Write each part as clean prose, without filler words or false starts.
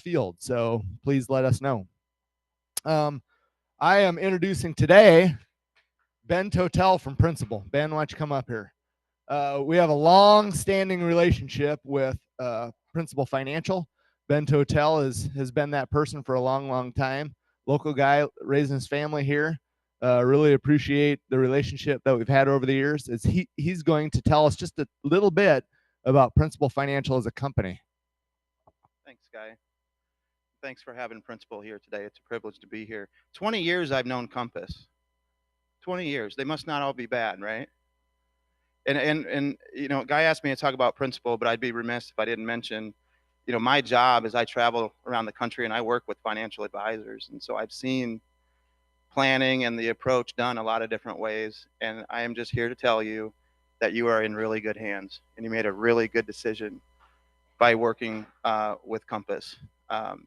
field. So please let us know. I am introducing today Ben Totel from Principal. Ben, why don't you come up here? We have a long-standing relationship with Principal Financial. Ben Totel has been that person for a long, long time. Local guy raising his family here. Really appreciate the relationship that we've had over the years. He's going to tell us just a little bit about Principal Financial as a company. Thanks, Guy. Thanks for having Principal here today. It's a privilege to be here. 20 years I've known Compass. 20 years. They must not all be bad, right? And you know, Guy asked me to talk about Principal, but I'd be remiss if I didn't mention, you know, my job is I travel around the country and I work with financial advisors. And so I've seen planning and the approach done a lot of different ways. And I am just here to tell you that you are in really good hands and you made a really good decision by working with Compass.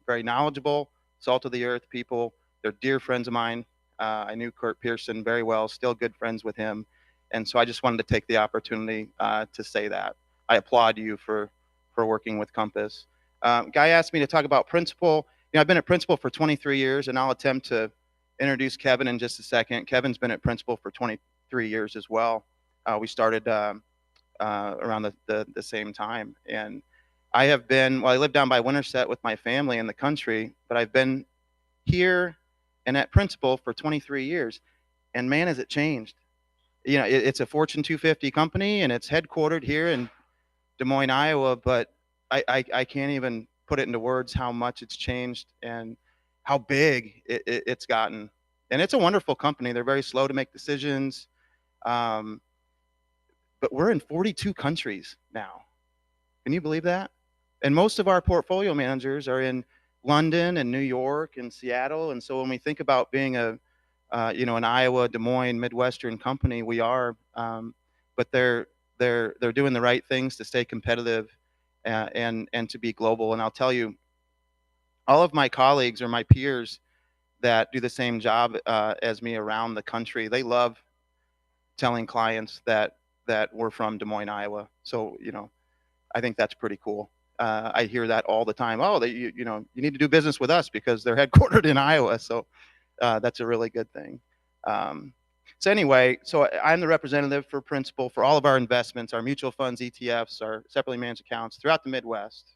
Very knowledgeable, salt of the earth people. They're dear friends of mine. I knew Kurt Pearson very well, still good friends with him. And so I just wanted to take the opportunity to say that. I applaud you for working with Compass. Guy asked me to talk about Principal. You know, I've been at Principal for 23 years, and I'll attempt to introduce Kevin in just a second. Kevin's been at Principal for 23 years as well. We started around the same time. And I have been, well, I live down by Winterset with my family in the country, but I've been here and at Principal for 23 years. And man, has it changed. You know, it's a Fortune 250 company and it's headquartered here in Des Moines, Iowa, but I can't even put it into words how much it's changed and how big it's gotten. And it's a wonderful company. They're very slow to make decisions. But we're in 42 countries now. Can you believe that? And most of our portfolio managers are in London and New York and Seattle. And so when we think about being you know, an Iowa, Des Moines, Midwestern company, we are, but they're doing the right things to stay competitive and to be global. And I'll tell you, all of my colleagues or my peers that do the same job as me around the country, they love telling clients that we're from Des Moines, Iowa. So, you know, I think that's pretty cool. I hear that all the time. Oh, you know, you need to do business with us because they're headquartered in Iowa. So that's a really good thing. So anyway, so I'm the representative for Principal for all of our investments, our mutual funds, ETFs, our separately managed accounts throughout the Midwest.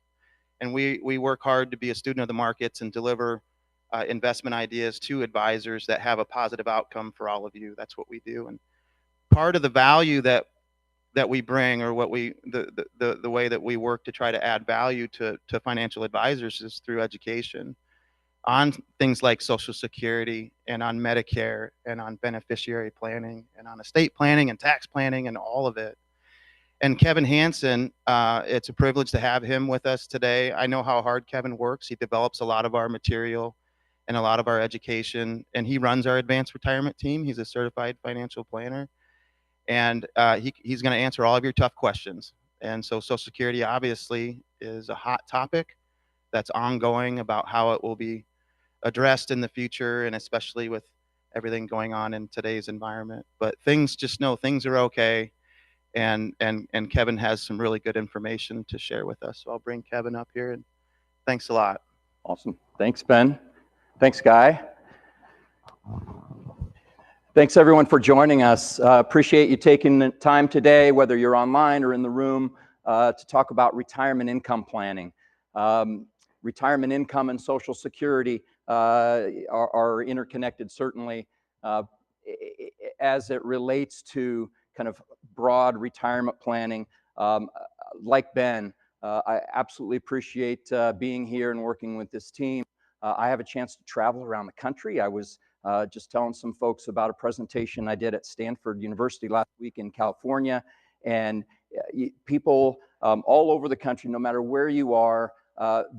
And we work hard to be a student of the markets and deliver investment ideas to advisors that have a positive outcome for all of you. That's what we do. And part of the value that we bring, or what the way that we work to try to add value to financial advisors, is through education on things like Social Security and on Medicare and on beneficiary planning and on estate planning and tax planning and all of it. And Kevin Hansen, it's a privilege to have him with us today. I know how hard Kevin works. He develops a lot of our material and a lot of our education, and he runs our advanced retirement team. He's a certified financial planner, and he's going to answer all of your tough questions. And so Social Security obviously is a hot topic that's ongoing about how it will be addressed in the future, and especially with everything going on in today's environment. But things, just know things are okay, and Kevin has some really good information to share with us. So I'll bring Kevin up here, and thanks a lot. Awesome. Thanks, Ben. Thanks, Guy. Thanks, everyone, for joining us. Appreciate you taking the time today, whether you're online or in the room, to talk about retirement income planning. Retirement income and Social Security are interconnected, certainly, as it relates to kind of broad retirement planning. Like Ben, I absolutely appreciate being here and working with this team. I have a chance to travel around the country. I was just telling some folks about a presentation I did at Stanford University last week in California, and people all over the country, no matter where you are,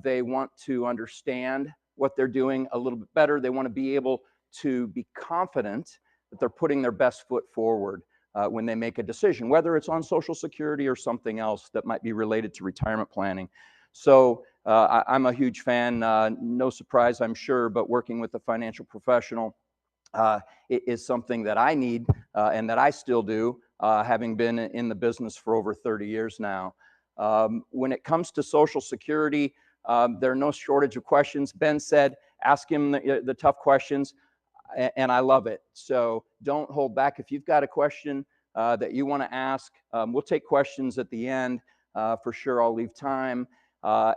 they want to understand what they're doing a little bit better. They want to be able to be confident that they're putting their best foot forward when they make a decision, whether it's on Social Security or something else that might be related to retirement planning. So I'm a huge fan, no surprise, I'm sure, but working with a financial professional is something that I need and that I still do, having been in the business for over 30 years now. When it comes to Social Security, There are no shortage of questions. Ben said, ask him the tough questions, and I love it. So don't hold back. If you've got a question that you want to ask, we'll take questions at the end. For sure, I'll leave time.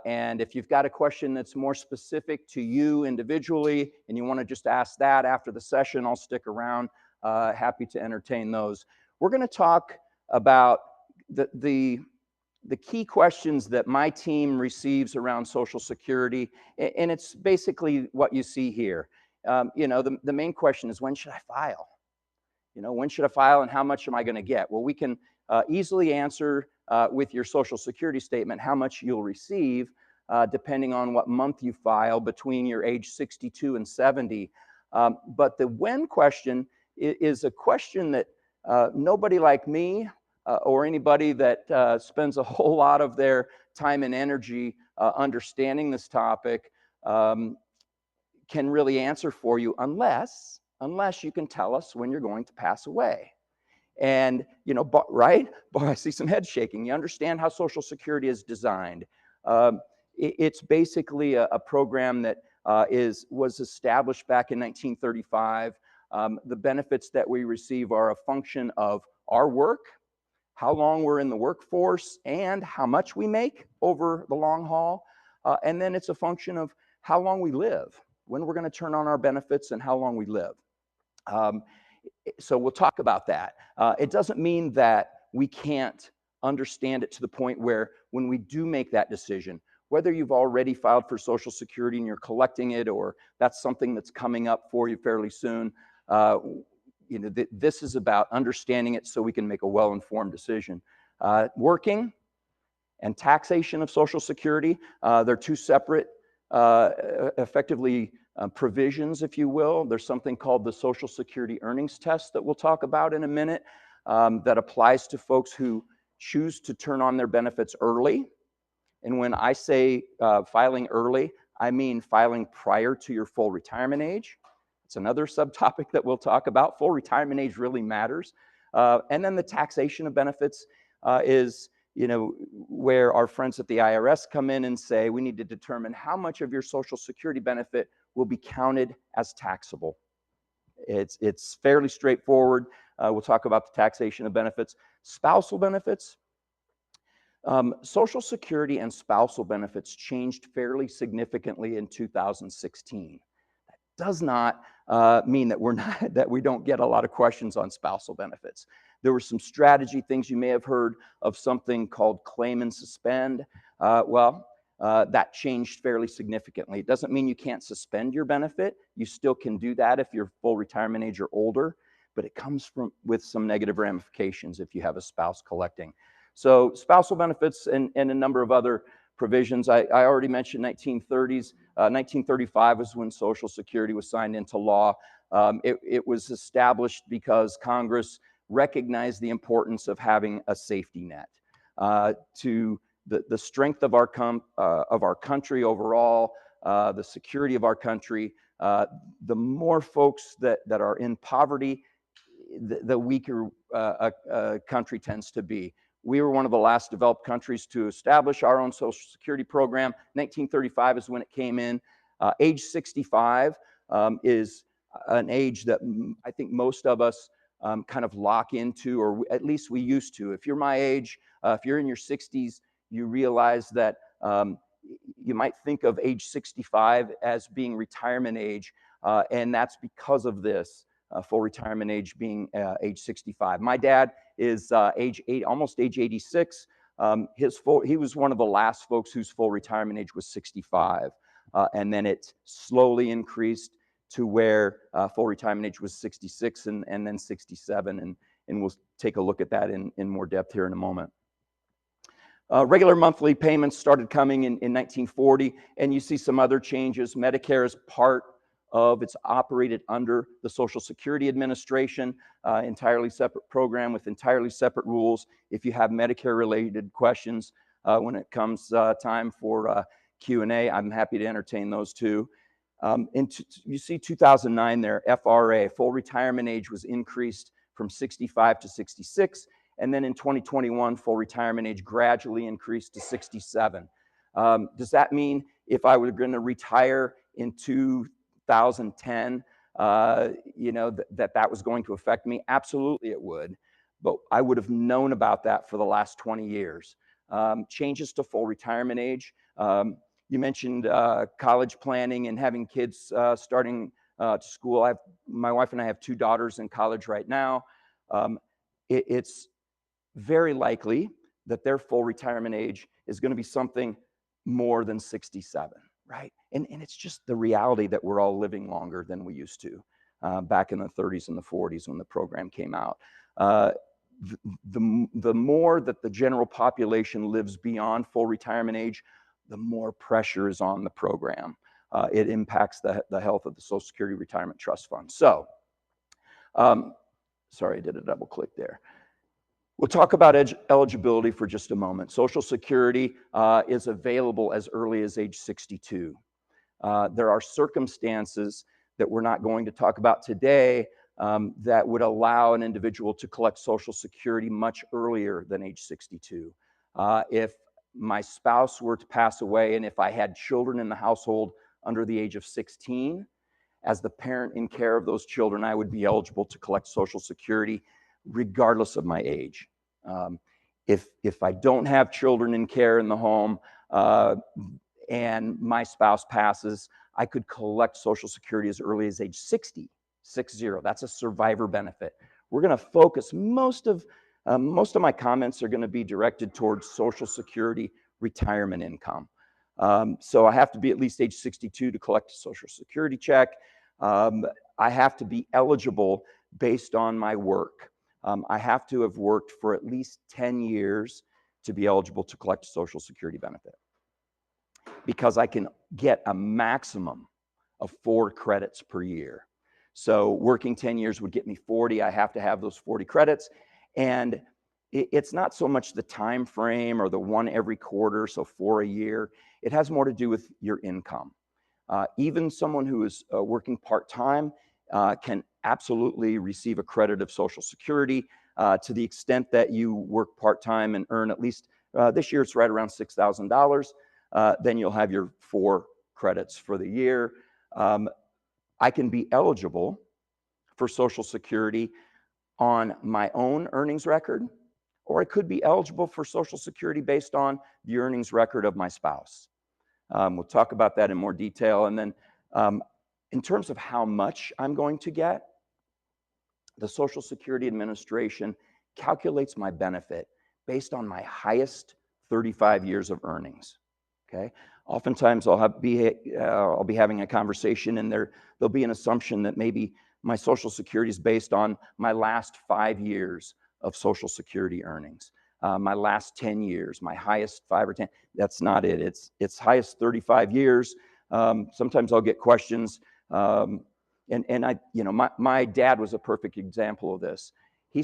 And if you've got a question that's more specific to you individually and you want to just ask that after the session, I'll stick around. Happy to entertain those. We're going to talk about the key questions that my team receives around Social Security, and it's basically what you see here. The main question is, when should I file? When should I file and how much am I going to get? Well, we can easily answer with your Social Security statement how much you'll receive depending on what month you file between your age 62 and 70. But the when question is a question that nobody like me or anybody that spends a whole lot of their time and energy understanding this topic can really answer for you unless you can tell us when you're going to pass away. And, right? Boy, I see some head shaking. You understand how Social Security is designed. It's basically a program that was established back in 1935. The benefits that we receive are a function of our work, how long we're in the workforce, and how much we make over the long haul. And then it's a function of how long we live, when we're going to turn on our benefits, and how long we live. So we'll talk about that. It doesn't mean that we can't understand it to the point where when we do make that decision, whether you've already filed for Social Security and you're collecting it, or that's something that's coming up for you fairly soon, this is about understanding it so we can make a well-informed decision. Working and taxation of Social Security, they're two separate, effectively, provisions, if you will. There's something called the Social Security Earnings Test that we'll talk about in a minute that applies to folks who choose to turn on their benefits early. And when I say filing early, I mean filing prior to your full retirement age. It's another subtopic that we'll talk about. Full retirement age really matters. And then the taxation of benefits is where our friends at the IRS come in and say, we need to determine how much of your Social Security benefit will be counted as taxable. It's fairly straightforward. We'll talk about the taxation of benefits. Spousal benefits. Social Security and spousal benefits changed fairly significantly in 2016. That does not mean that we don't get a lot of questions on spousal benefits. There were some strategy things. You may have heard of something called claim and suspend. That changed fairly significantly. It doesn't mean you can't suspend your benefit. You still can do that if you're full retirement age or older, but it comes with some negative ramifications if you have a spouse collecting. So spousal benefits and a number of other provisions. I already mentioned 1930s. 1935 was when Social Security was signed into law. It was established because Congress recognized the importance of having a safety net to the strength of our country overall, the security of our country. The more folks that are in poverty, the weaker a country tends to be. We were one of the last developed countries to establish our own Social Security program. 1935 is when it came in. Age 65 is an age that I think most of us kind of lock into, or at least we used to. If you're my age, if you're in your 60s, you realize that you might think of age 65 as being retirement age, and that's because of this. Full retirement age being age 65. My dad is almost age 86. He was one of the last folks whose full retirement age was 65, and then it slowly increased to where full retirement age was 66 and then 67, and we'll take a look at that in more depth here in a moment. Regular monthly payments started coming in 1940, and you see some other changes. Medicare is part of, it's operated under the Social Security Administration, entirely separate program with entirely separate rules. If you have Medicare-related questions when it comes time for Q&A, I'm happy to entertain those too. You see 2009 there, FRA, full retirement age was increased from 65 to 66, and then in 2021, full retirement age gradually increased to 67. Does that mean if I were going to retire in 2010, that was going to affect me? Absolutely it would. But I would have known about that for the last 20 years. Changes to full retirement age. You mentioned college planning and having kids starting to school. My wife and I have 2 daughters in college right now. It's very likely that their full retirement age is going to be something more than 67, right? And it's just the reality that we're all living longer than we used to back in the 30s and the 40s when the program came out. The more that the general population lives beyond full retirement age, the more pressure is on the program. It impacts the health of the Social Security Retirement Trust Fund. So, sorry, I did a double click there. We'll talk about eligibility for just a moment. Social Security is available as early as age 62. There are circumstances that we're not going to talk about today that would allow an individual to collect Social Security much earlier than age 62. If my spouse were to pass away and if I had children in the household under the age of 16, as the parent in care of those children, I would be eligible to collect Social Security regardless of my age. If I don't have children in care in the home and my spouse passes, I could collect Social Security as early as age 60. That's a survivor benefit. We're going to focus, most of my comments are going to be directed towards Social Security retirement income. So I have to be at least age 62 to collect a Social Security check. I have to be eligible based on my work. I have to have worked for at least 10 years to be eligible to collect a Social Security benefit, because I can get a maximum of 4 credits per year. So working 10 years would get me 40. I have to have those 40 credits. And it's not so much the time frame or the one every quarter, so 4 a year. It has more to do with your income. Even someone who is working part-time can absolutely receive a credit of Social Security to the extent that you work part-time and earn at least, this year it's right around $6,000. Then you'll have your 4 credits for the year. I can be eligible for Social Security on my own earnings record, or I could be eligible for Social Security based on the earnings record of my spouse. We'll talk about that in more detail. And then in terms of how much I'm going to get, the Social Security Administration calculates my benefit based on my highest 35 years of earnings. Okay. Oftentimes I'll be having a conversation and there'll be an assumption that maybe my Social Security is based on my last 5 years of Social Security earnings, my last 10 years, my highest 5 or 10. That's not it. It's highest 35 years. Sometimes I'll get questions, and my dad was a perfect example of this. He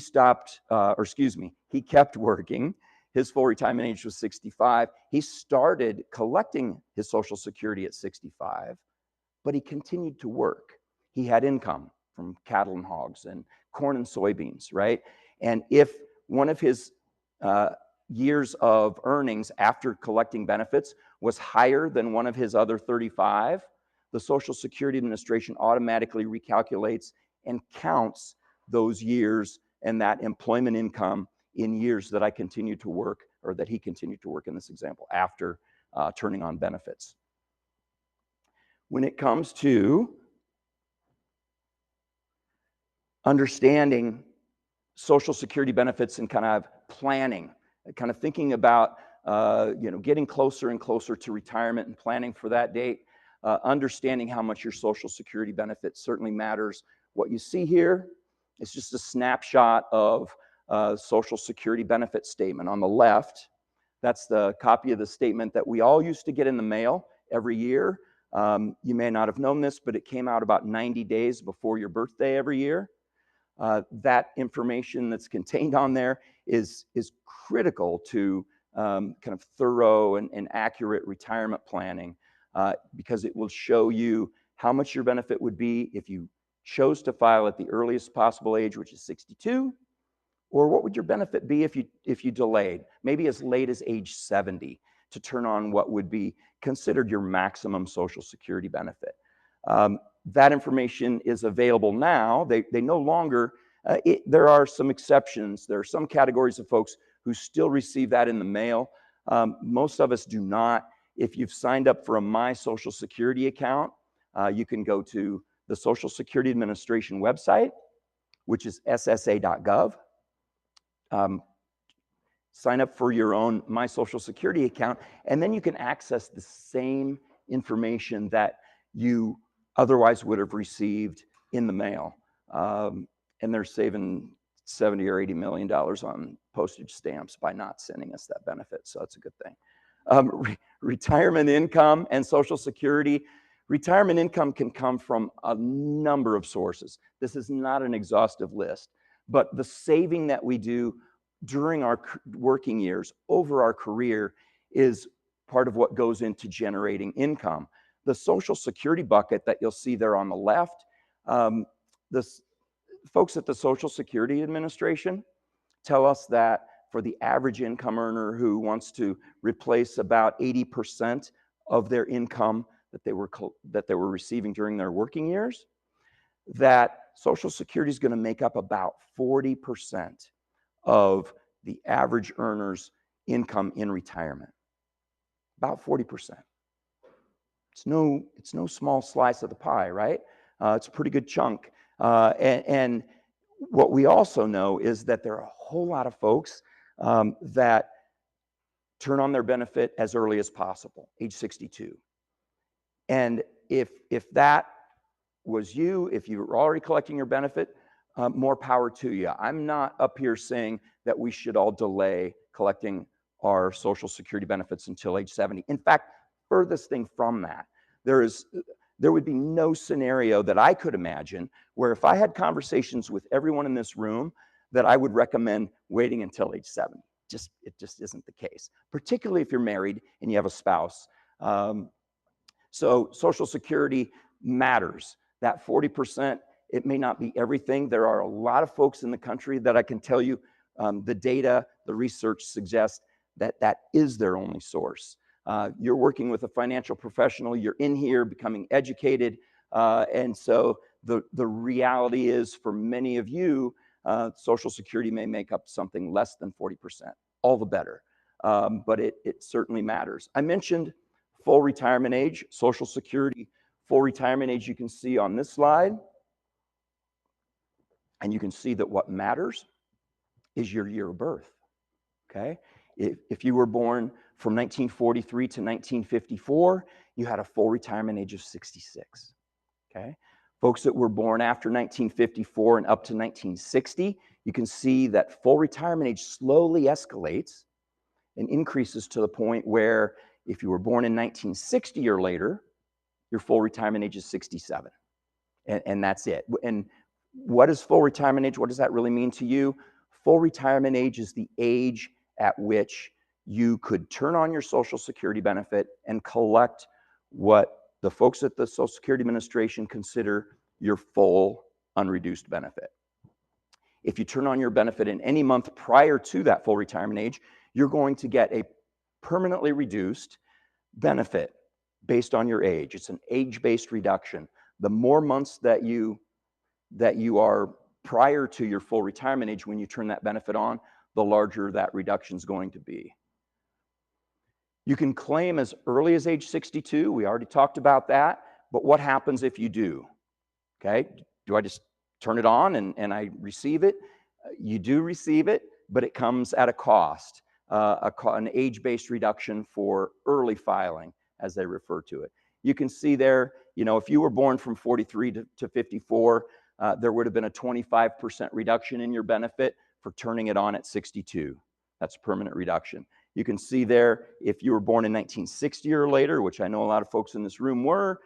he kept working. His full retirement age was 65. He started collecting his Social Security at 65, but he continued to work. He had income from cattle and hogs and corn and soybeans, right? And if one of his years of earnings after collecting benefits was higher than one of his other 35, the Social Security Administration automatically recalculates and counts those years and that employment income in years that I continue to work, or that he continued to work in this example, after turning on benefits. When it comes to understanding Social Security benefits and kind of planning, kind of thinking about getting closer and closer to retirement and planning for that date, understanding how much your Social Security benefit certainly matters. What you see here is just a snapshot of Social Security benefit statement. On the left, that's the copy of the statement that we all used to get in the mail every year. You may not have known this, but it came out about 90 days before your birthday every year. That information that's contained on there is critical to kind of thorough and accurate retirement planning, because it will show you how much your benefit would be if you chose to file at the earliest possible age, which is 62, or what would your benefit be if you delayed, maybe as late as age 70, to turn on what would be considered your maximum Social Security benefit. That information is available now. They no longer, there are some exceptions. There are some categories of folks who still receive that in the mail. Most of us do not. If you've signed up for a My Social Security account, you can go to the Social Security Administration website, which is ssa.gov. Sign up for your own My Social Security account, and then you can access the same information that you otherwise would have received in the mail. And they're saving $70 or $80 million on postage stamps by not sending us that benefit, so that's a good thing. Retirement income and Social Security. Retirement income can come from a number of sources. This is not an exhaustive list, but the saving that we do during our working years, over our career, is part of what goes into generating income. The Social Security bucket that you'll see there on the left, the folks at the Social Security Administration tell us that for the average income earner who wants to replace about 80% of their income that they were receiving during their working years, that Social Security is going to make up about 40% of the average earner's income in retirement. About 40%. It's no small slice of the pie, right? It's a pretty good chunk. And what we also know is that there are a whole lot of folks that turn on their benefit as early as possible, age 62. And if that was you, if you were already collecting your benefit, more power to you. I'm not up here saying that we should all delay collecting our Social Security benefits until age 70. In fact, furthest thing from that, there would be no scenario that I could imagine where if I had conversations with everyone in this room that I would recommend waiting until age 70. It just isn't the case, particularly if you're married and you have a spouse. So Social Security matters. That 40%, it may not be everything. There are a lot of folks in the country that I can tell you the data, the research suggests that that is their only source. You're working with a financial professional, you're in here becoming educated, and so the reality is for many of you, Social Security may make up something less than 40%. All the better, but it certainly matters. I mentioned full retirement age, Social Security full retirement age you can see on this slide. And you can see that what matters is your year of birth, okay? If you were born from 1943 to 1954, you had a full retirement age of 66, okay? Folks that were born after 1954 and up to 1960, you can see that full retirement age slowly escalates and increases to the point where if you were born in 1960 or later, your full retirement age is 67, and that's it. And what is full retirement age? What does that really mean to you? Full retirement age is the age at which you could turn on your Social Security benefit and collect what the folks at the Social Security Administration consider your full unreduced benefit. If you turn on your benefit in any month prior to that full retirement age, you're going to get a permanently reduced benefit based on your age. It's an age-based reduction. The more months that you are prior to your full retirement age when you turn that benefit on, the larger that reduction is going to be. You can claim as early as age 62. We already talked about that. But what happens if you do? Okay, do I just turn it on and I receive it? You do receive it, but it comes at a cost, an age-based reduction for early filing, as they refer to it. You can see there, if you were born from 43 to 54, there would have been a 25% reduction in your benefit for turning it on at 62. That's a permanent reduction. You can see there, if you were born in 1960 or later, which I know a lot of folks in this room were,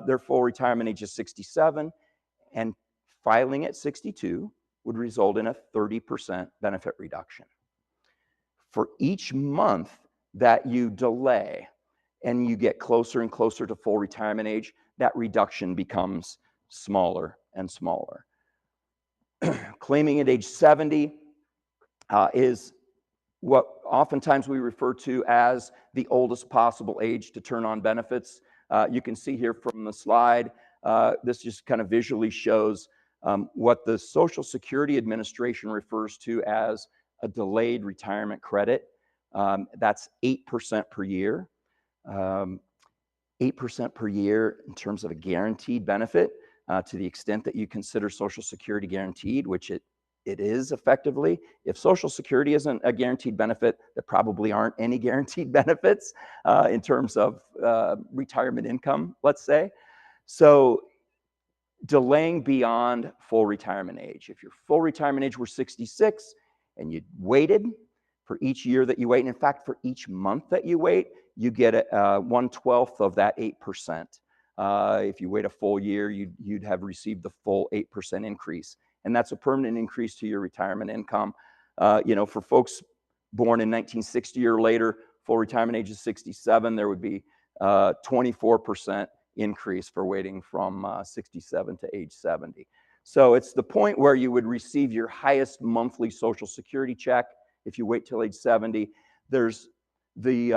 their full retirement age is 67, and filing at 62 would result in a 30% benefit reduction. For each month that you delay and you get closer and closer to full retirement age, that reduction becomes smaller and smaller. Claiming at age 70 is what oftentimes we refer to as the oldest possible age to turn on benefits. You can see here from the slide, this just kind of visually shows what the Social Security Administration refers to as a delayed retirement credit. That's 8% per year. 8% per year in terms of a guaranteed benefit, to the extent that you consider Social Security guaranteed, which it is effectively. If Social Security isn't a guaranteed benefit, there probably aren't any guaranteed benefits in terms of retirement income, let's say. So delaying beyond full retirement age. If your full retirement age were 66 and you waited for each year that you wait, and in fact, for each month that you wait, you get 1/12 of that 8%. If you wait a full year, you'd have received the full 8% increase. And that's a permanent increase to your retirement income. For folks born in 1960 or later, full retirement age is 67, there would be 24% increase for waiting from 67 to age 70. So it's the point where you would receive your highest monthly Social Security check if you wait till age 70. There's the,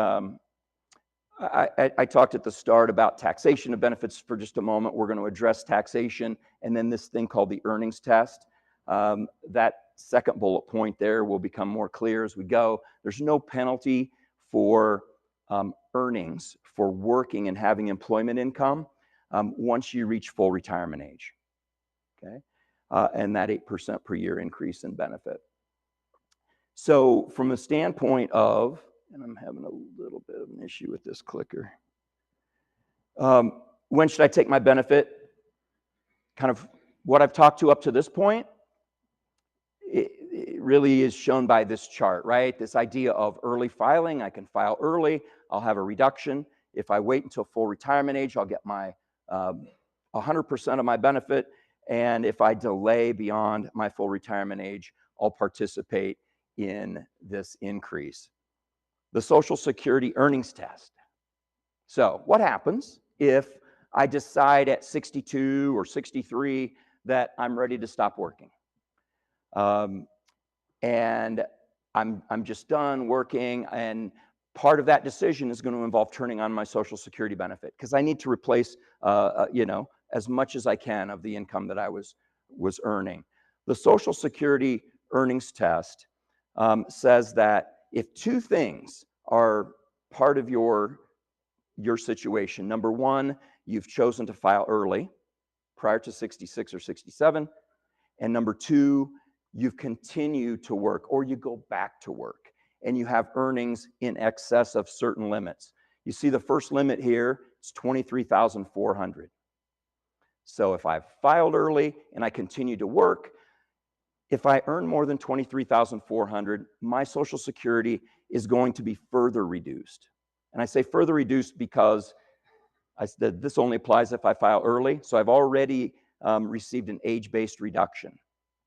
I talked at the start about taxation of benefits for just a moment. We're going to address taxation, and then this thing called the earnings test. That second bullet point there will become more clear as we go. There's no penalty for earnings for working and having employment income once you reach full retirement age, okay? And that 8% per year increase in benefit. So from a standpoint of, and I'm having a little bit of an issue with this clicker. When should I take my benefit? Kind of what I've talked to up to this point, it really is shown by this chart, right? This idea of early filing. I can file early, I'll have a reduction. If I wait until full retirement age, I'll get my 100% of my benefit. And if I delay beyond my full retirement age, I'll participate in this increase. The Social Security earnings test. So what happens if I decide at 62 or 63 that I'm ready to stop working? And I'm just done working, and part of that decision is going to involve turning on my Social Security benefit because I need to replace, as much as I can of the income that I was earning. The Social Security earnings test says that if two things are part of your situation, number one, you've chosen to file early prior to 66 or 67, and number two, you've continued to work or you go back to work and you have earnings in excess of certain limits. You see the first limit here, it's $23,400. So if I've filed early and I continue to work, if I earn more than $23,400, my Social Security is going to be further reduced. And I say further reduced because I said this only applies if I file early. So I've already received an age-based reduction.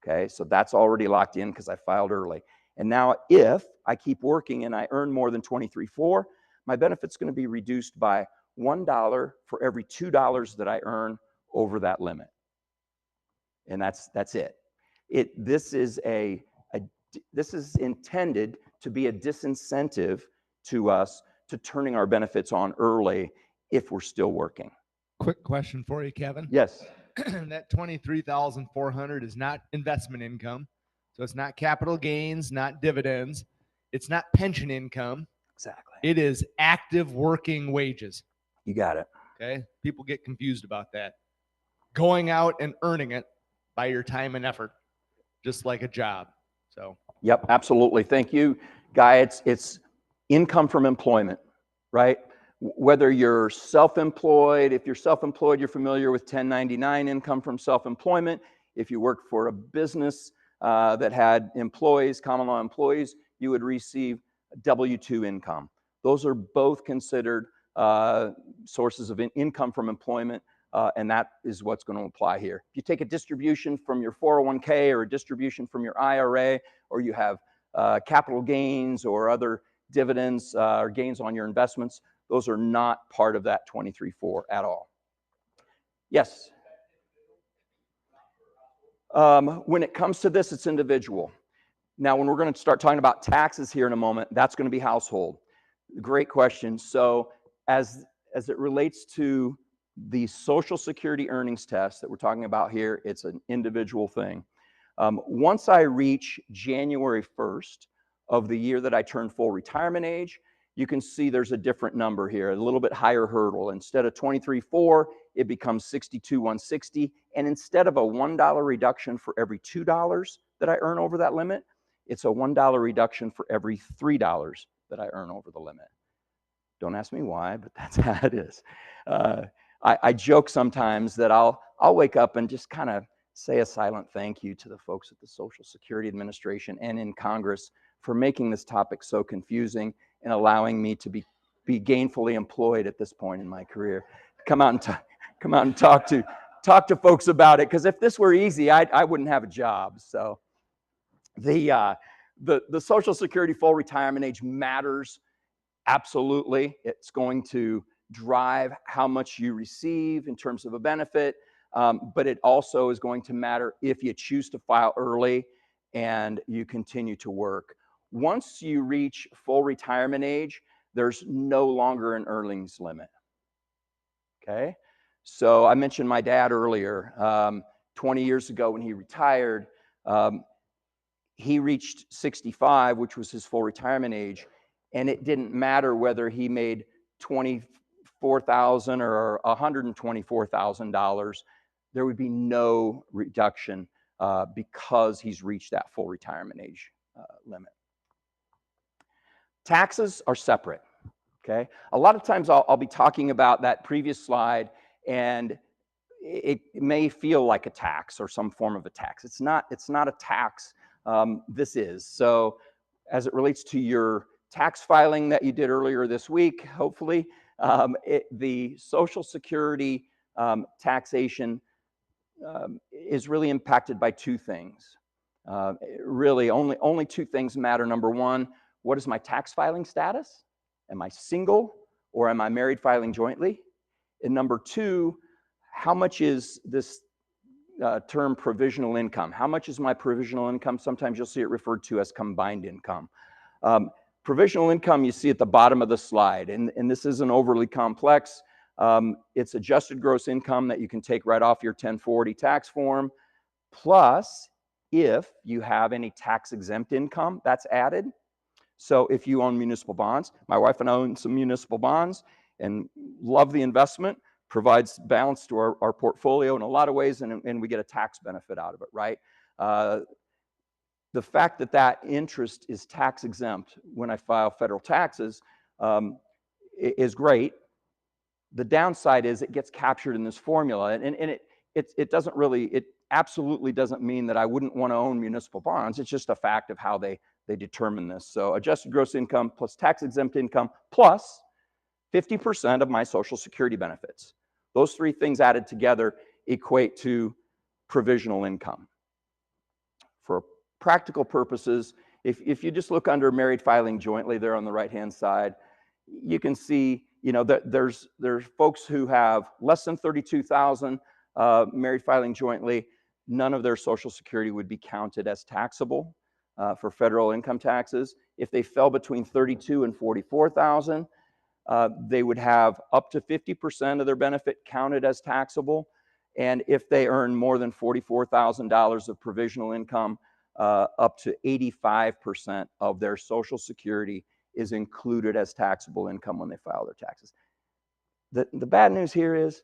Okay, so that's already locked in because I filed early. And now if I keep working and I earn more than $23,400, my benefit's going to be reduced by $1 for every $2 that I earn over that limit. And that's it. This is intended to be a disincentive to us to turning our benefits on early if we're still working. Quick question for you, Kevin. Yes. That $23,400 is not investment income. So it's not capital gains, not dividends. It's not pension income. Exactly. It is active working wages. You got it. Okay. People get confused about that. Going out and earning it by your time and effort, just like a job. So. Yep, absolutely. Thank you, Guy. It's income from employment, right? Whether you're self-employed, if you're self-employed, you're familiar with 1099 income from self-employment. If you work for a business that had employees, common law employees, you would receive W-2 income. Those are both considered sources of income from employment, and that is what's going to apply here. If you take a distribution from your 401k or a distribution from your IRA, or you have capital gains or other dividends or gains on your investments, those are not part of that 23.4 at all. Yes? When it comes to this, it's individual. Now, when we're going to start talking about taxes here in a moment, that's going to be household. Great question. So as it relates to the Social Security earnings test that we're talking about here, it's an individual thing. Once I reach January 1st of the year that I turn full retirement age, you can see there's a different number here, a little bit higher hurdle. Instead of 23.4, it becomes 62,160. And instead of a $1 reduction for every $2 that I earn over that limit, it's a $1 reduction for every $3 that I earn over the limit. Don't ask me why, but that's how it is. I joke sometimes that I'll wake up and just kind of say a silent thank you to the folks at the Social Security Administration and in Congress for making this topic so confusing and allowing me to be gainfully employed at this point in my career. Come out and talk to folks about it, because if this were easy, I wouldn't have a job. So the Social Security full retirement age matters. Absolutely. It's going to drive how much you receive in terms of a benefit, but it also is going to matter if you choose to file early and you continue to work. Once you reach full retirement age, there's no longer an earnings limit. Okay? So I mentioned my dad earlier. 20 years ago when he retired, he reached 65, which was his full retirement age, and it didn't matter whether he made $24,000 or $124,000. There would be no reduction because he's reached that full retirement age limit. Taxes are separate. Okay, a lot of times I'll be talking about that previous slide, and it may feel like a tax or some form of a tax. It's not a tax. This is. So as it relates to your tax filing that you did earlier this week, hopefully, the Social Security taxation is really impacted by two things. Really, only two things matter. Number one, what is my tax filing status? Am I single or am I married filing jointly? And number two, how much is this term provisional income? How much is my provisional income? Sometimes you'll see it referred to as combined income. Provisional income you see at the bottom of the slide, and this isn't overly complex. It's adjusted gross income that you can take right off your 1040 tax form, plus if you have any tax exempt income, that's added. So if you own municipal bonds, my wife and I own some municipal bonds and love the investment, provides balance to our portfolio in a lot of ways, and we get a tax benefit out of it, right? The fact that interest is tax exempt when I file federal taxes is great. The downside is it gets captured in this formula, and it doesn't really, it absolutely doesn't mean that I wouldn't want to own municipal bonds. It's just a fact of how they determine this. So adjusted gross income plus tax exempt income plus 50% of my Social Security benefits. Those three things added together equate to provisional income. For practical purposes, if you just look under married filing jointly there on the right-hand side, you can see, that there's folks who have less than $32,000 married filing jointly. None of their Social Security would be counted as taxable for federal income taxes. If they fell between $32,000 and $44,000, they would have up to 50% of their benefit counted as taxable. And if they earn more than $44,000 of provisional income, up to 85% of their Social Security is included as taxable income when they file their taxes. The bad news here is,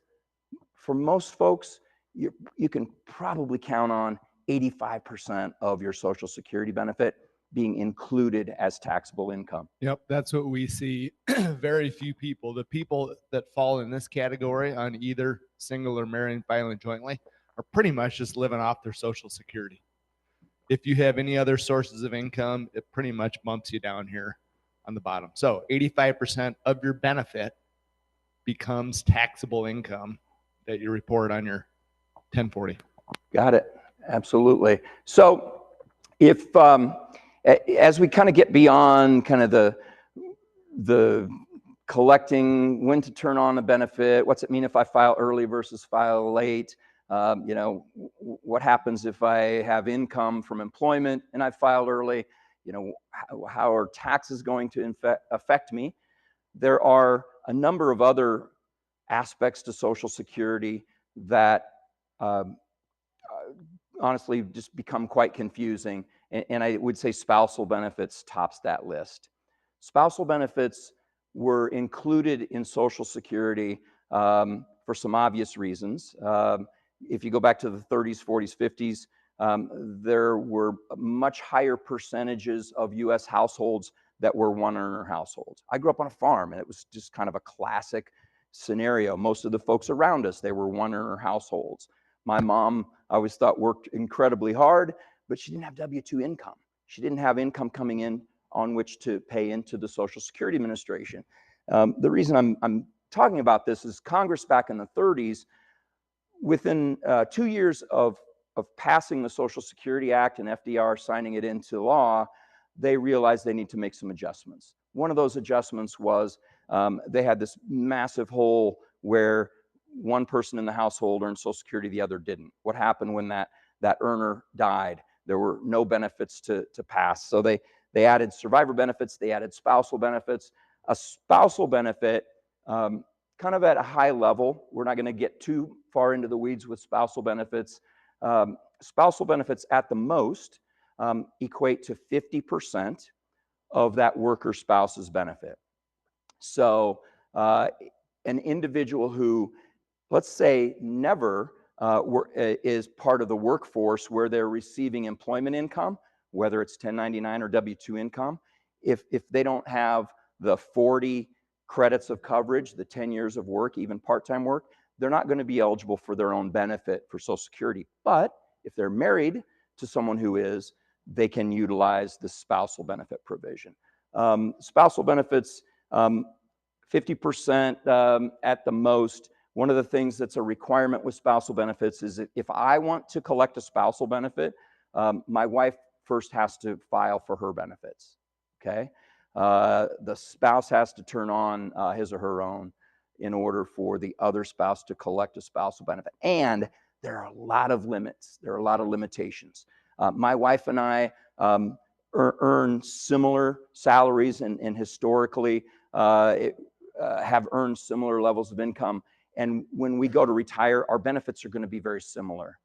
for most folks, you can probably count on 85% of your Social Security benefit being included as taxable income. Yep, that's what we see. Very few people. The people that fall in this category on either single or married filing jointly are pretty much just living off their Social Security. If you have any other sources of income, it pretty much bumps you down here on the bottom. So 85% of your benefit becomes taxable income that you report on your 1040. Got it. Absolutely. So if as we kind of get beyond kind of the collecting, when to turn on a benefit, what's it mean if I file early versus file late, You know, what happens if I have income from employment and I filed early? You know, how are taxes going to affect me? There are a number of other aspects to Social Security that honestly just become quite confusing. And I would say spousal benefits tops that list. Spousal benefits were included in Social Security for some obvious reasons. If you go back to the 30s, 40s, 50s, there were much higher percentages of US households that were one-earner households. I grew up on a farm, and it was just kind of a classic scenario. Most of the folks around us, they were one-earner households. My mom, I always thought, worked incredibly hard, but she didn't have W-2 income. She didn't have income coming in on which to pay into the Social Security Administration. The reason I'm talking about this is Congress back in the 30s, within 2 years of passing the Social Security Act and FDR signing it into law, they realized they need to make some adjustments. One of those adjustments was they had this massive hole where one person in the household earned Social Security, the other didn't. What happened when that earner died? There were no benefits to pass. So they added survivor benefits, they added spousal benefits. A spousal benefit, kind of at a high level, we're not going to get too far into the weeds with spousal benefits. Spousal benefits at the most equate to 50% of that worker spouse's benefit. So an individual who, let's say, never is part of the workforce where they're receiving employment income, whether it's 1099 or W-2 income, if they don't have the 40 credits of coverage, the 10 years of work, even part-time work, they're not going to be eligible for their own benefit for Social Security. But if they're married to someone who is, they can utilize the spousal benefit provision. Spousal benefits, 50% at the most. One of the things that's a requirement with spousal benefits is that if I want to collect a spousal benefit, my wife first has to file for her benefits, okay? The spouse has to turn on his or her own in order for the other spouse to collect a spousal benefit. And there are a lot of limits. There are a lot of limitations. My wife and I earn similar salaries and historically have earned similar levels of income. And when we go to retire, our benefits are going to be very similar.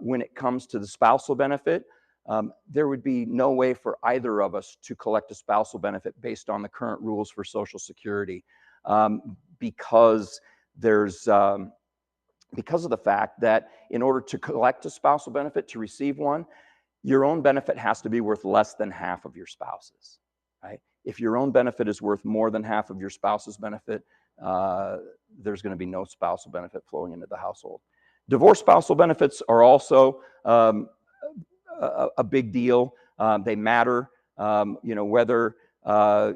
When it comes to the spousal benefit, there would be no way for either of us to collect a spousal benefit based on the current rules for Social Security, because of the fact that in order to collect a spousal benefit, to receive one, your own benefit has to be worth less than half of your spouse's, right? If your own benefit is worth more than half of your spouse's benefit, there's going to be no spousal benefit flowing into the household. Divorce spousal benefits are also a big deal. They matter. You know, whether,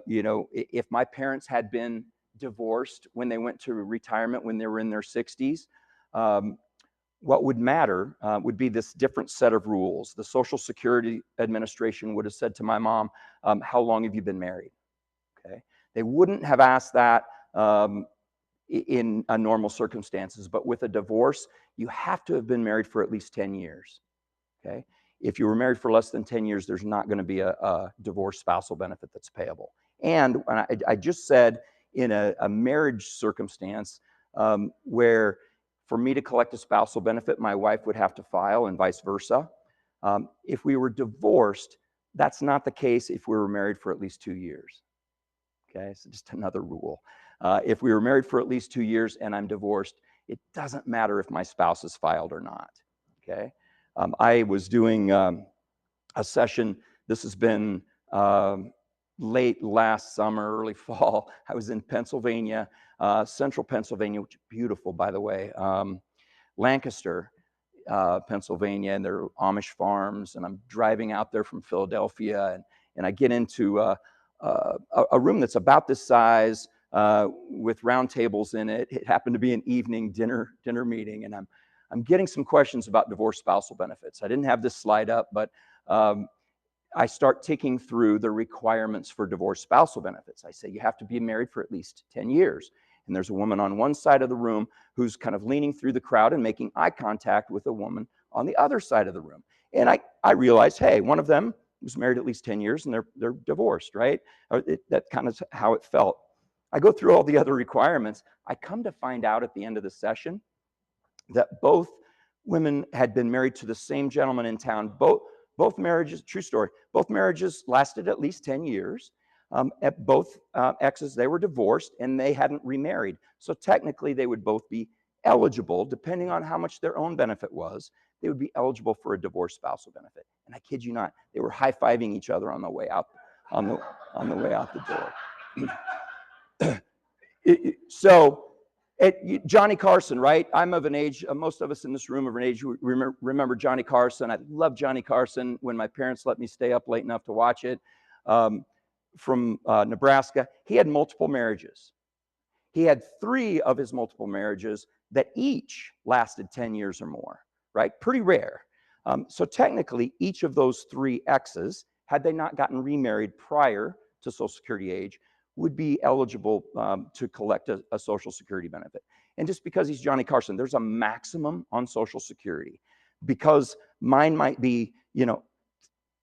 you know, if my parents had been divorced when they went to retirement when they were in their 60s, what would matter would be this different set of rules. The Social Security Administration would have said to my mom, how long have you been married? Okay. They wouldn't have asked that in normal circumstances, but with a divorce, you have to have been married for at least 10 years. Okay. If you were married for less than 10 years, there's not going to be a divorce spousal benefit that's payable. And I just said in a marriage circumstance where for me to collect a spousal benefit, my wife would have to file and vice versa. If we were divorced, that's not the case if we were married for at least 2 years. Okay, so just another rule. If we were married for at least 2 years and I'm divorced, it doesn't matter if my spouse is filed or not. Okay, I was doing a session. This has been late last summer, early fall. I was in Pennsylvania, central Pennsylvania, which is beautiful, by the way. Lancaster, Pennsylvania, and their Amish farms. And I'm driving out there from Philadelphia, and I get into a room that's about this size with round tables in it. It happened to be an evening dinner meeting, and I'm getting some questions about divorce spousal benefits. I didn't have this slide up, but I start ticking through the requirements for divorce spousal benefits. I say you have to be married for at least 10 years. And there's a woman on one side of the room who's kind of leaning through the crowd and making eye contact with a woman on the other side of the room. And I realized, hey, one of them was married at least 10 years and they're divorced, right? That kind of how it felt. I go through all the other requirements. I come to find out at the end of the session that both women had been married to the same gentleman in town. Both marriages, true story, both marriages lasted at least 10 years. At both exes, they were divorced and they hadn't remarried. So technically they would both be eligible, depending on how much their own benefit was, they would be eligible for a divorced spousal benefit. And I kid you not, they were high-fiving each other on the way out, on the way out the door. Johnny Carson, right? I'm of an age, most of us in this room are of an age who remember Johnny Carson. I love Johnny Carson when my parents let me stay up late enough to watch it. From Nebraska, he had multiple marriages. He had 3 of his multiple marriages that each lasted 10 years or more, right? Pretty rare. So technically, each of those 3 exes, had they not gotten remarried prior to Social Security age, would be eligible to collect a Social Security benefit. And just because he's Johnny Carson, there's a maximum on Social Security. Because mine might be,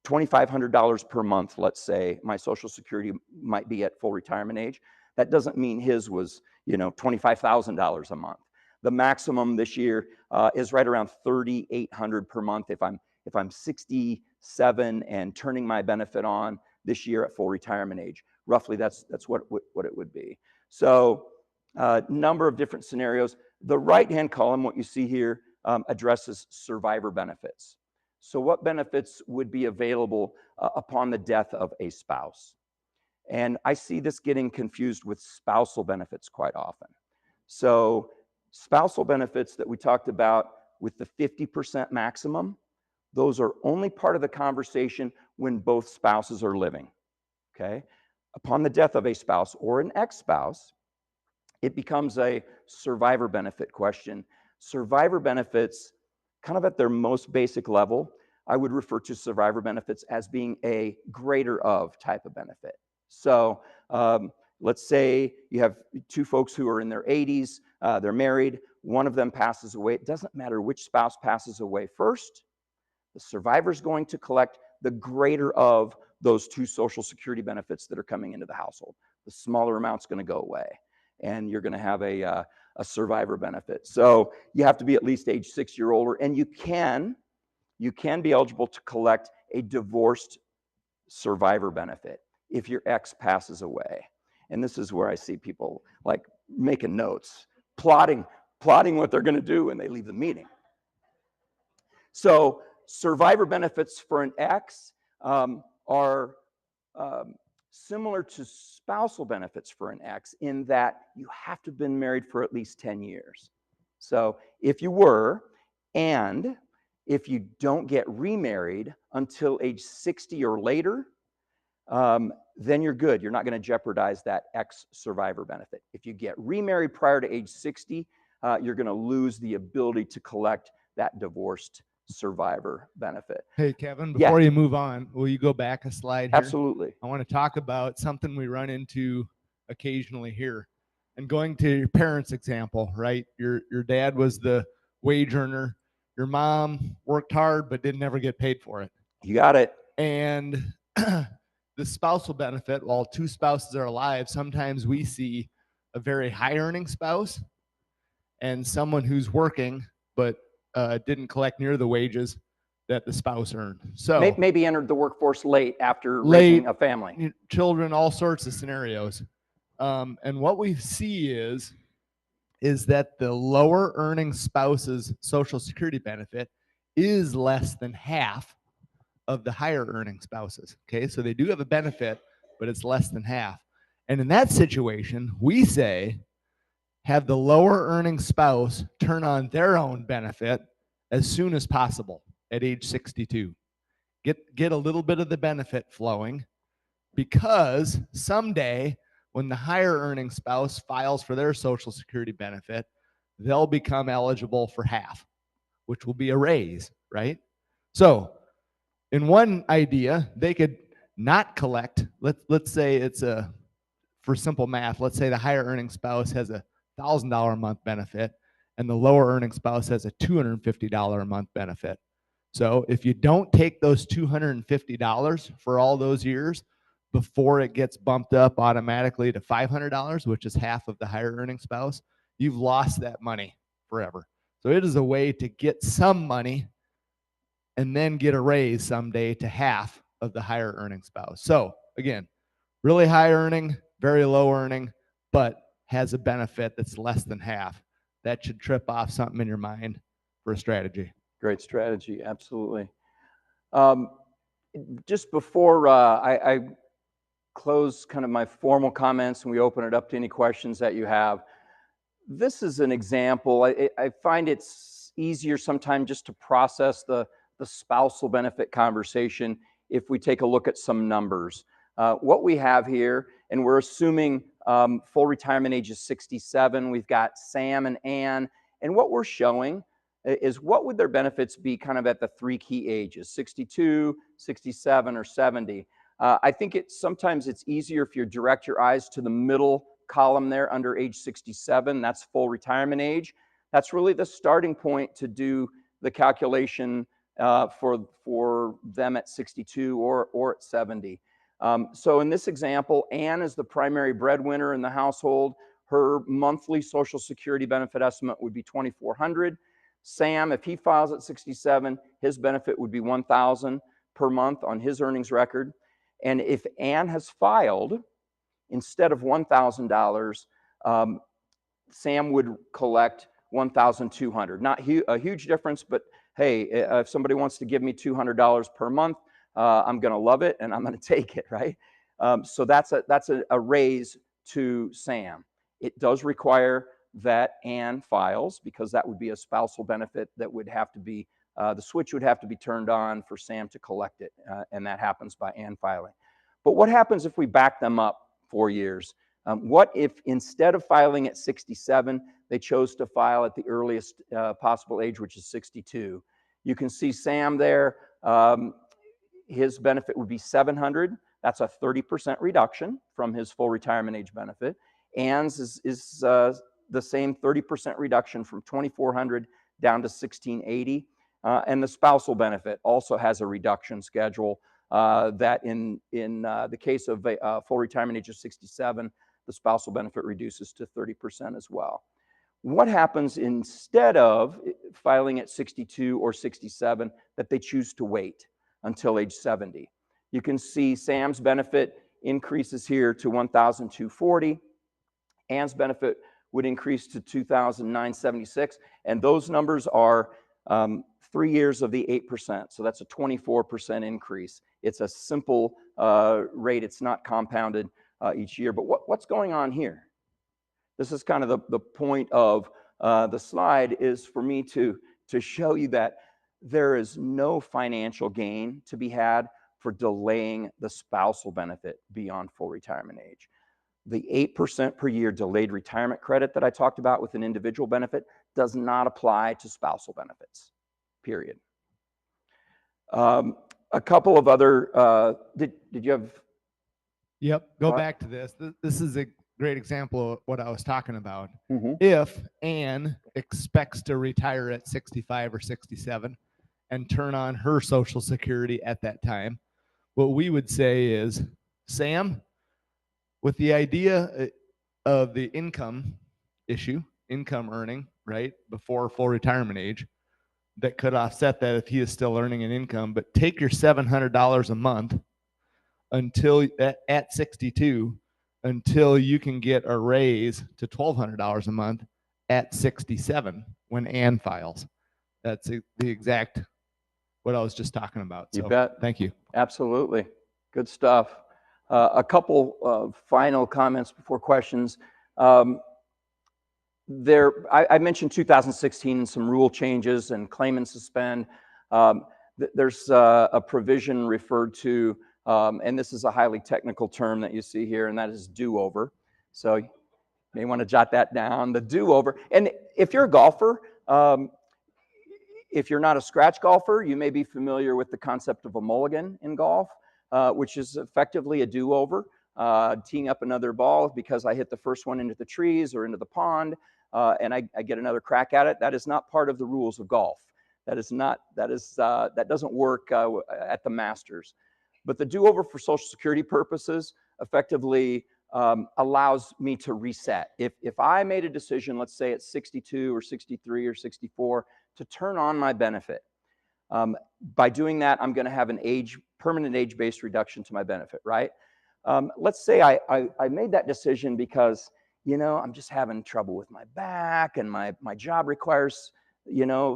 $2,500 per month, let's say, my Social Security might be at full retirement age. That doesn't mean his was, $25,000 a month. The maximum this year is right around $3,800 per month if I'm 67 and turning my benefit on this year at full retirement age. Roughly, that's what it would be. So, number of different scenarios. The right-hand column, what you see here, addresses survivor benefits. So what benefits would be available upon the death of a spouse? And I see this getting confused with spousal benefits quite often. So spousal benefits that we talked about with the 50% maximum, those are only part of the conversation when both spouses are living, okay? Upon the death of a spouse or an ex-spouse, it becomes a survivor benefit question. Survivor benefits, kind of at their most basic level, I would refer to survivor benefits as being a greater of type of benefit. So let's say you have 2 folks who are in their 80s, they're married, one of them passes away. It doesn't matter which spouse passes away first, the survivor's going to collect the greater of those 2 Social Security benefits that are coming into the household. The smaller amount's going to go away, and you're going to have a survivor benefit. So you have to be at least age 60 or older, and you can be eligible to collect a divorced survivor benefit if your ex passes away. And this is where I see people like making notes, plotting what they're going to do when they leave the meeting. So survivor benefits for an ex are similar to spousal benefits for an ex in that you have to have been married for at least 10 years. So if you were, and if you don't get remarried until age 60 or later, then you're good. You're not going to jeopardize that ex-survivor benefit. If you get remarried prior to age 60, you're going to lose the ability to collect that divorced survivor benefit. Hey, Kevin, before you move on, will you go back a slide here? Absolutely. I want to talk about something we run into occasionally here. And going to your parents' example, right? Your dad was the wage earner. Your mom worked hard but didn't ever get paid for it. You got it. And the spousal benefit, while 2 spouses are alive, sometimes we see a very high earning spouse and someone who's working but didn't collect near the wages that the spouse earned. So maybe entered the workforce late after raising a family. Children, all sorts of scenarios. And what we see is that the lower earning spouse's Social Security benefit is less than half of the higher earning spouses. Okay, so they do have a benefit, but it's less than half. And in that situation, we say, have the lower earning spouse turn on their own benefit as soon as possible at age 62. Get a little bit of the benefit flowing, because someday when the higher earning spouse files for their Social Security benefit, they'll become eligible for half, which will be a raise, right? So in one idea, they could not collect, let's say it's for simple math, let's say the higher earning spouse has a $1,000 a month benefit, and the lower earning spouse has a $250 a month benefit. So if you don't take those $250 for all those years before it gets bumped up automatically to $500, which is half of the higher earning spouse, you've lost that money forever. So it is a way to get some money and then get a raise someday to half of the higher earning spouse. So again, really high earning, very low earning, but has a benefit that's less than half. That should trip off something in your mind for a strategy. Great strategy, absolutely. Just before I close kind of my formal comments and we open it up to any questions that you have, this is an example. I find it's easier sometimes just to process the spousal benefit conversation if we take a look at some numbers. What we have here, and we're assuming full retirement age is 67. We've got Sam and Ann, and what we're showing is what would their benefits be kind of at the three key ages, 62, 67, or 70. I think sometimes it's easier if you direct your eyes to the middle column there under age 67. That's full retirement age. That's really the starting point to do the calculation for them at 62 or at 70. So in this example, Ann is the primary breadwinner in the household. Her monthly Social Security benefit estimate would be $2,400. Sam, if he files at 67, his benefit would be $1,000 per month on his earnings record. And if Ann has filed, instead of $1,000, Sam would collect $1,200. Not a huge difference, but hey, if somebody wants to give me $200 per month, I'm going to love it and I'm going to take it, right? So that's a raise to Sam. It does require that Ann files, because that would be a spousal benefit that would have to be, the switch would have to be turned on for Sam to collect it, and that happens by Ann filing. But what happens if we back them up 4 years? What if instead of filing at 67, they chose to file at the earliest possible age, which is 62? You can see Sam there, his benefit would be $700. That's a 30% reduction from his full retirement age benefit. Ann's is the same 30% reduction from $2,400 down to $1,680. And the spousal benefit also has a reduction schedule that in the case of a full retirement age of 67, the spousal benefit reduces to 30% as well. What happens instead of filing at 62 or 67 that they choose to wait until age 70? You can see Sam's benefit increases here to $1,240. Ann's benefit would increase to $2,976. And those numbers are 3 years of the 8%. So that's a 24% increase. It's a simple rate. It's not compounded each year. But what's going on here? This is kind of the point of the slide, is for me to show you that there is no financial gain to be had for delaying the spousal benefit beyond full retirement age. The 8% per year delayed retirement credit that I talked about with an individual benefit does not apply to spousal benefits, period. A couple of other, did you have? Yep, go back to this. This is a great example of what I was talking about. Mm-hmm. If Ann expects to retire at 65 or 67 and turn on her Social Security at that time, what we would say is, Sam, with the idea of the income issue, income earning, right, before full retirement age, that could offset that if he is still earning an income, but take your $700 a month until at 62, until you can get a raise to $1,200 a month at 67 when Ann files. That's the exact what I was just talking about. You bet. Thank you. Absolutely. Good stuff. A couple of final comments before questions. I mentioned 2016 and some rule changes and claim and suspend. There's a provision referred to, and this is a highly technical term that you see here, and that is do-over. So you may want to jot that down, the do-over. And if you're a golfer, if you're not a scratch golfer, you may be familiar with the concept of a mulligan in golf, which is effectively a do-over. teeing up another ball because I hit the first one into the trees or into the pond, and I get another crack at it. That is not part of the rules of golf. That doesn't work at the Masters. But the do-over for Social Security purposes effectively allows me to reset. If I made a decision, let's say at 62 or 63 or 64, to turn on my benefit, by doing that, I'm going to have a permanent age-based reduction to my benefit, right? Let's say I made that decision because, I'm just having trouble with my back, and my job requires,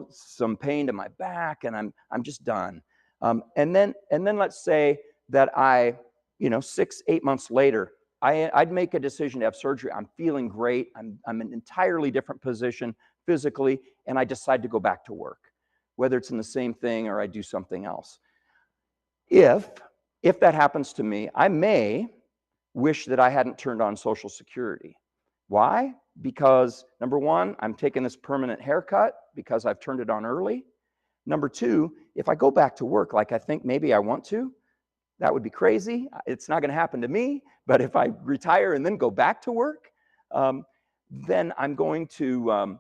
some pain to my back, and I'm just done. And then let's say that 6-8 months later, I'd make a decision to have surgery. I'm feeling great. I'm in an entirely different position physically, and I decide to go back to work, whether it's in the same thing or I do something else. If that happens to me, I may wish that I hadn't turned on Social Security. Why? Because number one, I'm taking this permanent haircut because I've turned it on early. Number two, if I go back to work like I think maybe I want to, that would be crazy. It's not going to happen to me. But if I retire and then go back to work, then I'm going to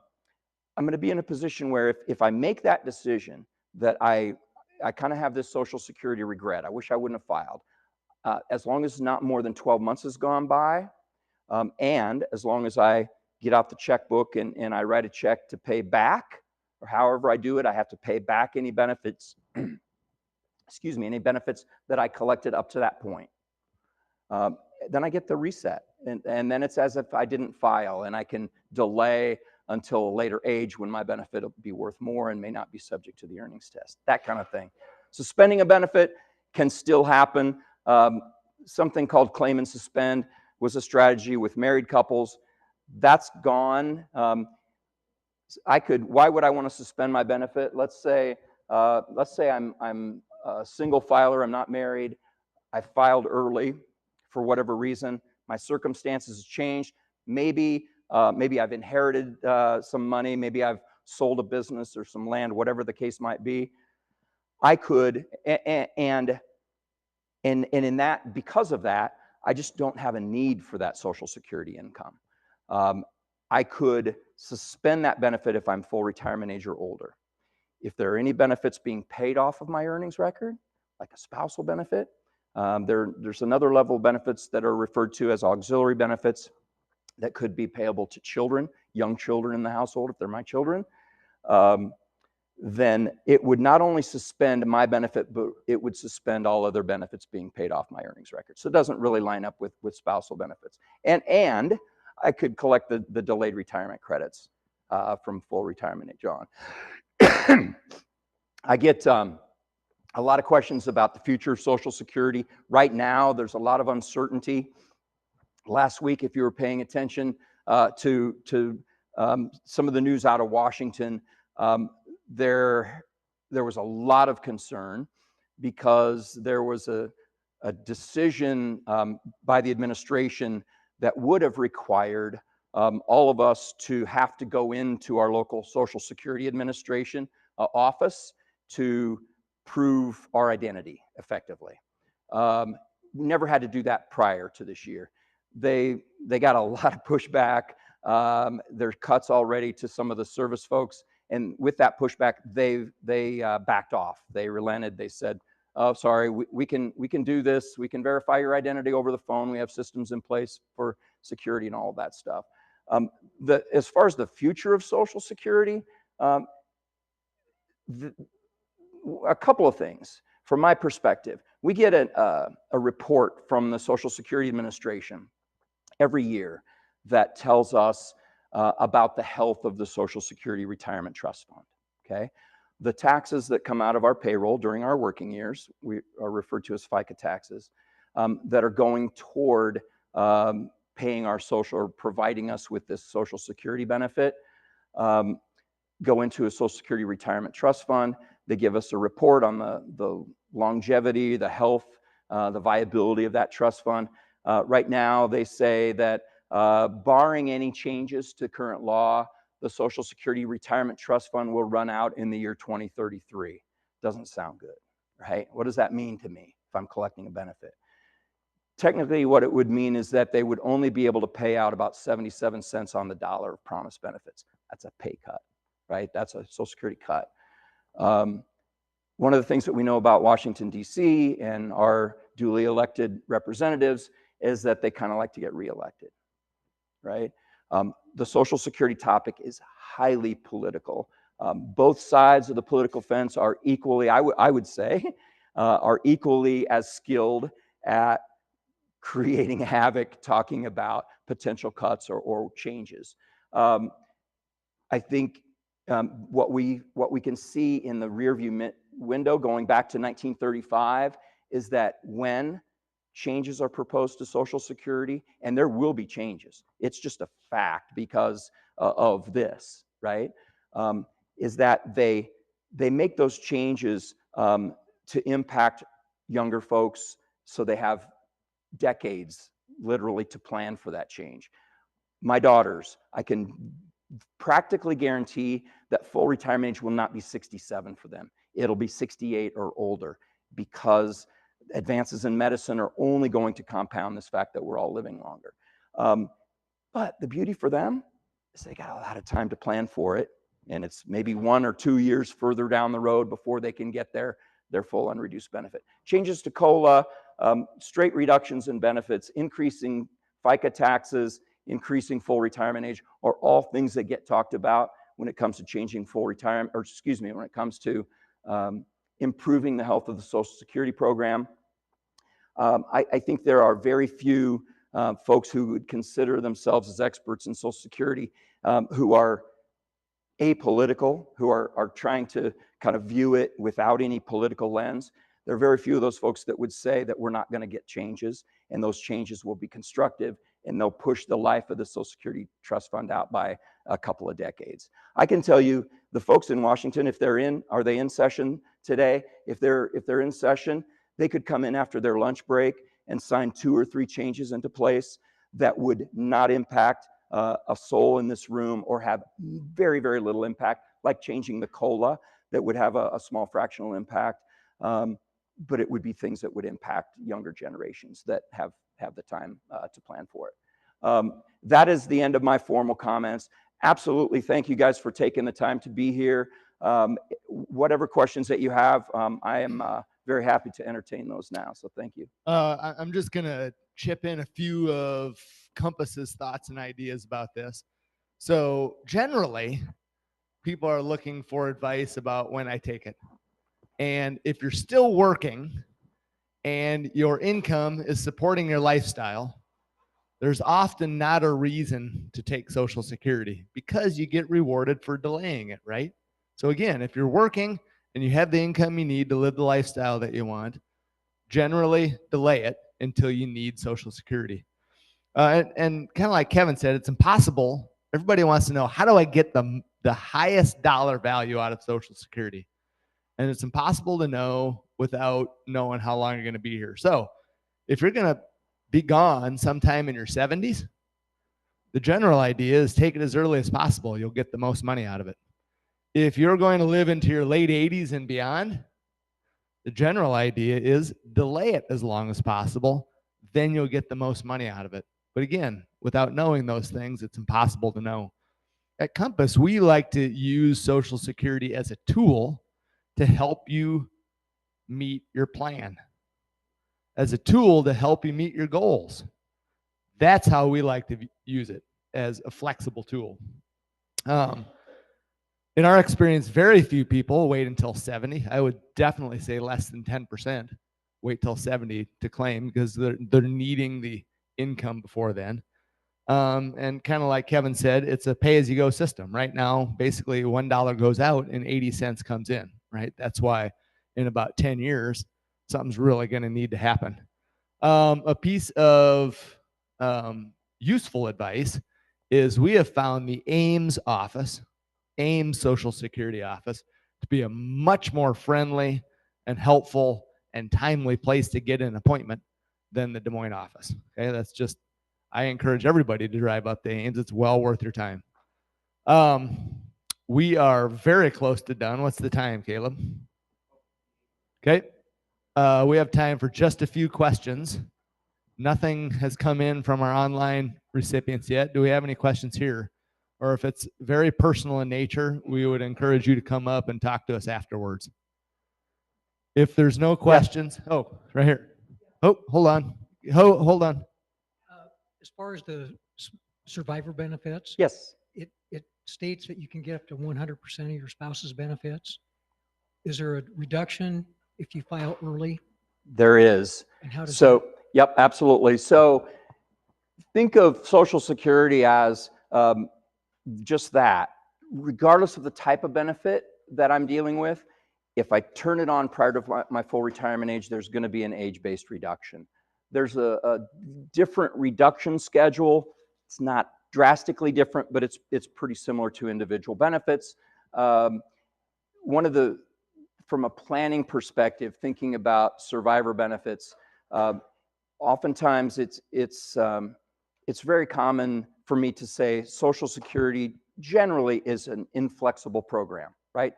be in a position where if I make that decision, that I kind of have this Social Security regret. I wish I wouldn't have filed. As long as not more than 12 months has gone by, and as long as I get out the checkbook and I write a check to pay back, or however I do it, I have to pay back any benefits, any benefits that I collected up to that point. Then I get the reset, and then it's as if I didn't file, and I can delay until a later age when my benefit will be worth more and may not be subject to the earnings test, that kind of thing. Suspending a benefit can still happen. Something called claim and suspend was a strategy with married couples. That's gone. Why would I want to suspend my benefit? Let's say I'm a single filer, I'm not married, I filed early for whatever reason, my circumstances have changed, maybe I've inherited some money, maybe I've sold a business or some land, whatever the case might be. I could, and in that, because of that, I just don't have a need for that Social Security income. I could suspend that benefit if I'm full retirement age or older. If there are any benefits being paid off of my earnings record, like a spousal benefit, there's another level of benefits that are referred to as auxiliary benefits that could be payable to children, young children in the household, if they're my children. Then it would not only suspend my benefit, but it would suspend all other benefits being paid off my earnings record. So it doesn't really line up with spousal benefits. And I could collect the delayed retirement credits from full retirement age on. I get a lot of questions about the future of Social Security. Right now, there's a lot of uncertainty. Last week, if you were paying attention to some of the news out of Washington, there was a lot of concern because there was a decision by the administration that would have required all of us to have to go into our local Social Security Administration office to prove our identity effectively. We never had to do that prior to this year. They got a lot of pushback. There's cuts already to some of the service folks. And with that pushback, they backed off. They relented. They said, "Oh, sorry, we can do this. We can verify your identity over the phone. We have systems in place for security and all of that stuff." As far as the future of Social Security, a couple of things from my perspective. We get a report from the Social Security Administration every year that tells us about the health of the Social Security Retirement Trust Fund, okay? The taxes that come out of our payroll during our working years, we are referred to as FICA taxes, that are going toward paying our social, or providing us with this Social Security benefit, go into a Social Security Retirement Trust Fund. They give us a report on the longevity, the health, the viability of that trust fund. Right now, they say that barring any changes to current law, the Social Security Retirement Trust Fund will run out in the year 2033. Doesn't sound good, right? What does that mean to me if I'm collecting a benefit? Technically, what it would mean is that they would only be able to pay out about 77 cents on the dollar of promised benefits. That's a pay cut, right? That's a Social Security cut. One of the things that we know about Washington, D.C. and our duly elected representatives is that they kind of like to get reelected, right? The Social Security topic is highly political. Both sides of the political fence are equally, I would say, are equally as skilled at creating havoc, talking about potential cuts or changes. I think what we can see in the rearview window going back to 1935 is that when changes are proposed to Social Security, and there will be changes, it's just a fact because of this, right? Is that they make those changes to impact younger folks so they have decades literally to plan for that change. My daughters, I can practically guarantee that full retirement age will not be 67 for them. It'll be 68 or older because advances in medicine are only going to compound this fact that we're all living longer. But the beauty for them is they got a lot of time to plan for it. And it's maybe 1 or 2 years further down the road before they can get their full unreduced benefit. Changes to COLA, straight reductions in benefits, increasing FICA taxes, increasing full retirement age are all things that get talked about when it comes to changing full retirement, or excuse me, when it comes to improving the health of the Social Security program. I think there are very few folks who would consider themselves as experts in Social Security who are apolitical, who are trying to kind of view it without any political lens. There are very few of those folks that would say that we're not going to get changes, and those changes will be constructive, and they'll push the life of the Social Security Trust Fund out by a couple of decades. I can tell you, the folks in Washington, if they're in, are they in session today? If they're in session, they could come in after their lunch break and sign 2 or 3 changes into place that would not impact a soul in this room or have very, very little impact, like changing the COLA that would have a small fractional impact. But it would be things that would impact younger generations that have the time to plan for it. That is the end of my formal comments. Absolutely, thank you guys for taking the time to be here. Whatever questions that you have, I am very happy to entertain those now, so thank you. I'm just going to chip in a few of Compass's thoughts and ideas about this. So generally, people are looking for advice about when I take it. And if you're still working and your income is supporting your lifestyle, there's often not a reason to take Social Security because you get rewarded for delaying it, right? So again, if you're working and you have the income you need to live the lifestyle that you want, generally delay it until you need Social Security. And kind of like Kevin said, it's impossible. Everybody wants to know, how do I get the highest dollar value out of Social Security? And it's impossible to know without knowing how long you're going to be here. So if you're going to be gone sometime in your 70s, the general idea is take it as early as possible. You'll get the most money out of it. If you're going to live into your late 80s and beyond, the general idea is delay it as long as possible. Then you'll get the most money out of it. But again, without knowing those things, it's impossible to know. At Compass, we like to use Social Security as a tool to help you meet your plan, as a tool to help you meet your goals. That's how we like to use it, as a flexible tool. In our experience, very few people wait until 70. I would definitely say less than 10% wait till 70 to claim because they're needing the income before then. And kind of like Kevin said, it's a pay-as-you-go system. Right now, basically $1 goes out and 80 cents comes in, right? That's why in about 10 years, something's really going to need to happen. A piece of useful advice is we have found the Ames office, Ames Social Security office, to be a much more friendly and helpful and timely place to get an appointment than the Des Moines office. Okay, that's just, I encourage everybody to drive up to Ames. It's well worth your time. We are very close to done. What's the time, Caleb? Okay. We have time for just a few questions. Nothing has come in from our online recipients yet. Do we have any questions here? Or if it's very personal in nature, we would encourage you to come up and talk to us afterwards. If there's no questions, oh, right here. Oh, hold on. Hold on. As far as the survivor benefits, Yes. it states that you can get up to 100% of your spouse's benefits. Is there a reduction if you file early? There is. And how does So, yep, absolutely. So think of Social Security as just that. Regardless of the type of benefit that I'm dealing with, if I turn it on prior to my full retirement age, there's going to be an age-based reduction. There's a different reduction schedule. It's not drastically different, but it's pretty similar to individual benefits. From a planning perspective, thinking about survivor benefits, oftentimes it's very common for me to say Social Security generally is an inflexible program, right?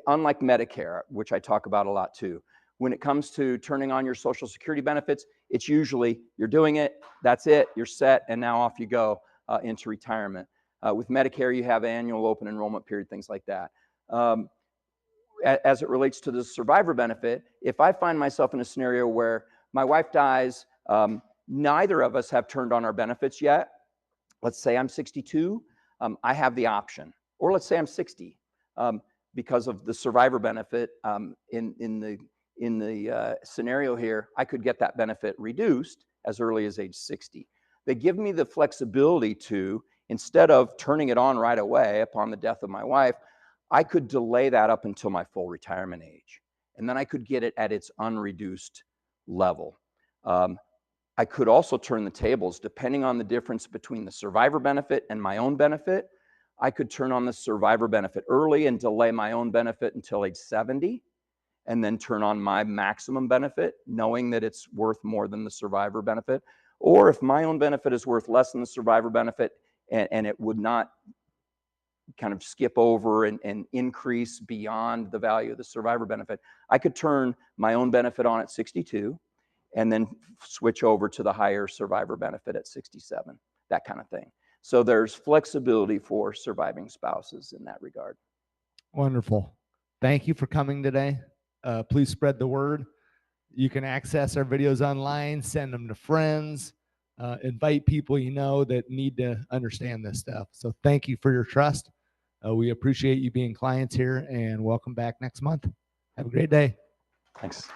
Unlike Medicare, which I talk about a lot too. When it comes to turning on your Social Security benefits, it's usually you're doing it, that's it, you're set, and now off you go into retirement. With Medicare, you have annual open enrollment period, things like that. As it relates to the survivor benefit, if I find myself in a scenario where my wife dies, neither of us have turned on our benefits yet. Let's say I'm 62, I have the option. Or let's say I'm 60. Because of the survivor benefit in the scenario here, I could get that benefit reduced as early as age 60. They give me the flexibility to, instead of turning it on right away upon the death of my wife, I could delay that up until my full retirement age. And then I could get it at its unreduced level. I could also turn the tables, depending on the difference between the survivor benefit and my own benefit. I could turn on the survivor benefit early and delay my own benefit until age 70, and then turn on my maximum benefit, knowing that it's worth more than the survivor benefit. Or if my own benefit is worth less than the survivor benefit, and it would not kind of skip over and increase beyond the value of the survivor benefit, I could turn my own benefit on at 62 and then switch over to the higher survivor benefit at 67, that kind of thing. So there's flexibility for surviving spouses in that regard. Wonderful. Thank you for coming today. Please spread the word. You can access our videos online, send them to friends, invite people you know that need to understand this stuff. So thank you for your trust. We appreciate you being clients here, and welcome back next month. Have a great day. Thanks.